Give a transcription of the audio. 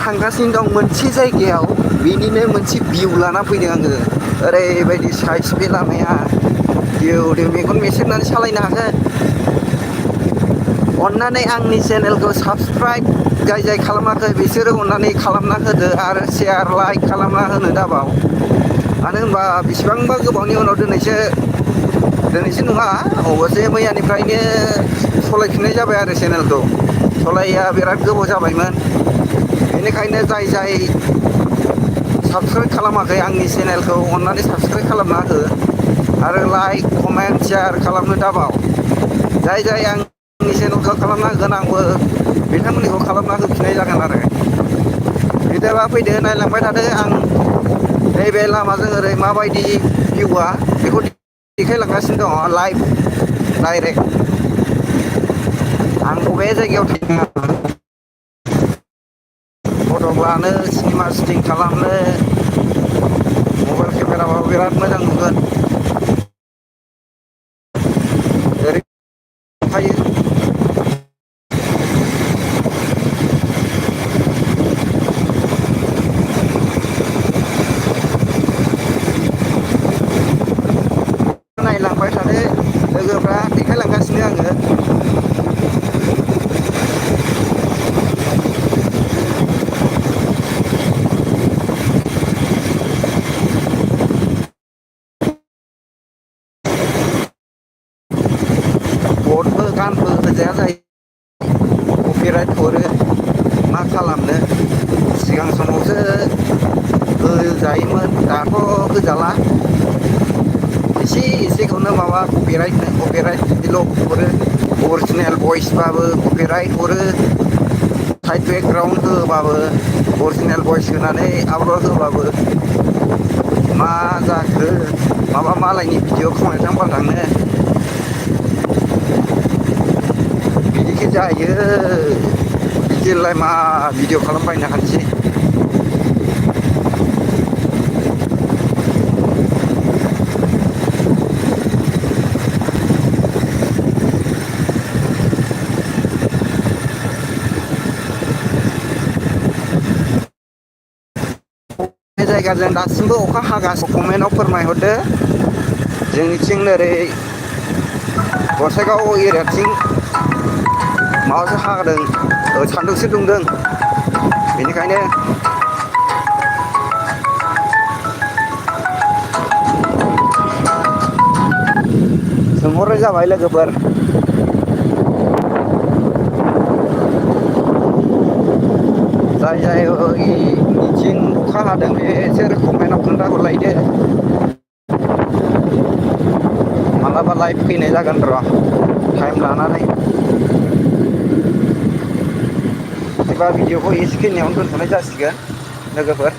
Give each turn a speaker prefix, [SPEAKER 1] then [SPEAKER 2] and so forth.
[SPEAKER 1] थांगासिनो दं मोनसे जायगायाव बेनिनो मोनसे भिउ लाना फैदों आङो ओरैबायदि साइज बे लामाया भिउ मेगन मेसेबनानै सालायनो हागोन अन्नानै आंनि चेनेलखौ साबसक्राइब जाय जाय खालामाखै बिसोरो अन्नानै खालामना होदो आरो शेयार लाइक खालामना होनो दाबाव मानो होनबा बेसिबांबा गोबावनि उनाव दिनैसो नङा अबसे मैयानिफ्रायनो सलायफिननाय जाबाय आरो चेनेलखौ सलाया बिराद गोबाव जाबायमोन बेनिखायनो जाय जाय साबसक्राइब खालामाखै आंनि चेनेलखौ अन्नानै साबसक्राइब खालामना हो आरो लाइक कमेन्ट शेयार खालामनो दाबाव जाय जाय आंनि चेनेलखौ खालामना होगोन आंबो बिथांमोननिखौ खालामना होफिननाय जागोन आरो बिदिबा फैदो नायलांबाय थादो आं नैबे लामाजों ओरै माबायदि भिउआ बेखौ देखायलांगासिनो दङ लाइभ डाइरेक्ट आं बबे जायगायाव थांदों फट' लानो सिनेमा शुटिं खालामनो मबाइल केमेराबाबो बिराद मोजां नुगोन ओरै थायो नायलांबाय थादो लोगोफ्रा देखायलांगासिनो आङो बटबो गानबो होजाया जायो कपिराइट हरो मा खालामनो सिगां समावसो होजायोमोन दाथ' होजाला एसेखौनो माबा कपिराइट बिदिल' हरो अरिजिनेल भइसबाबो कपिराइट हरो साइड बेकग्राउन्ड होबाबो अरिजिनेल भइस होनानै आपल'ड होबाबो मा जाखो माबा मालायनि भिडिअ खमायथां बारलांनो बिदिखो जायो बिदिलाय मा भिडिअ खालामबायनो हानोसै बे जायगाजों दासिमबो अखा हागासिनो कमेन्टआव फोरमायहरदो जोंनिथिं ओरै गसाइगाव एरियाथिं माबासो हादों सान्दुंसो दुंदों बेनिखायनो सोंहरनाय जाबाय लोगोफोर जाय जाय मिथिं अखा हादों बिसोर कमेन्टआव खोन्थाहरलायदो मालाबा लाइभ फैनाय जागोन र' टाइम लानानै बिदिबा भिडिअखौ एसेखिनियावनो दोनथ'नाय जासिगोन लोगोफोर